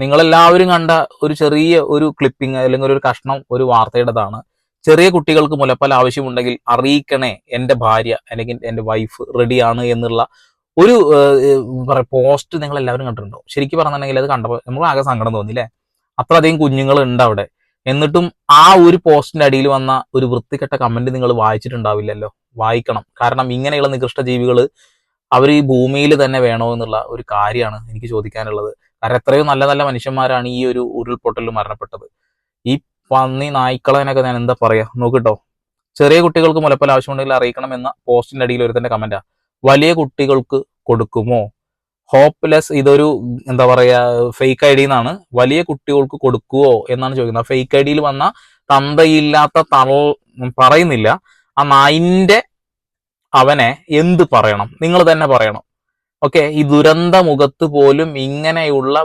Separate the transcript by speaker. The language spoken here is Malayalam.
Speaker 1: നിങ്ങളെല്ലാവരും കണ്ട ഒരു ചെറിയ ഒരു ക്ലിപ്പിംഗ് അല്ലെങ്കിൽ ഒരു കഷ്ണം ഒരു വാർത്തയുടേതാണ്. ചെറിയ കുട്ടികൾക്ക് മുലപ്പാൽ ആവശ്യമുണ്ടെങ്കിൽ അറിയിക്കണേ, എൻ്റെ ഭാര്യ അല്ലെങ്കിൽ എൻ്റെ വൈഫ് റെഡിയാണ് എന്നുള്ള ഒരു പോസ്റ്റ് നിങ്ങൾ എല്ലാവരും കണ്ടിട്ടുണ്ടോ? ശരിക്കും പറഞ്ഞിട്ടുണ്ടെങ്കിൽ അത് കണ്ടപ്പോൾ നമുക്ക് ആകെ സങ്കടം തോന്നില്ലേ? അത്രയധികം കുഞ്ഞുങ്ങൾ ഉണ്ട് അവിടെ. എന്നിട്ടും ആ ഒരു പോസ്റ്റിന്റെ അടിയിൽ വന്ന ഒരു വൃത്തികെട്ട കമന്റ് നിങ്ങൾ വായിച്ചിട്ടുണ്ടാവില്ലല്ലോ. വായിക്കണം. കാരണം ഇങ്ങനെയുള്ള നികൃഷ്ട ജീവികൾ അവർ ഈ ഭൂമിയിൽ തന്നെ വേണോ എന്നുള്ള ഒരു കാര്യമാണ് എനിക്ക് ചോദിക്കാനുള്ളത്. കാരണം എത്രയോ നല്ല നല്ല മനുഷ്യന്മാരാണ് ഈ ഒരു ഉരുൾപൊട്ടലിൽ മരണപ്പെട്ടത്. ഈ പന്നി നായ്ക്കളനൊക്കെ ഞാൻ എന്താ പറയാ നോക്കിട്ടോ. ചെറിയ കുട്ടികൾക്ക് മുലപ്പാൽ ആവശ്യമുണ്ടെങ്കിൽ അറിയിക്കണം എന്ന പോസ്റ്റിന്റെ അടിയിൽ ഒരുത്തന്റെ കമന്റാ. വലിയ കുട്ടികൾക്ക് കൊടുക്കുമോ? ഹോപ്പ്ലെസ്, ഇതൊരു എന്താ പറയാ ഫേക്ക് ഐ ഡി എന്നാണ്. വലിയ കുട്ടികൾക്ക് കൊടുക്കുവോ എന്നാണ് ചോദിക്കുന്നത്. ഫേക്ക് ഐ ഡിയിൽ വന്ന തന്തയില്ലാത്ത പറയുന്നില്ല. ആ നായിന്റെ അവനെ എന്ത് പറയണം? നിങ്ങൾ തന്നെ പറയണം. ഓക്കെ, ഈ ദുരന്ത മുഖത്ത് പോലും ഇങ്ങനെയുള്ള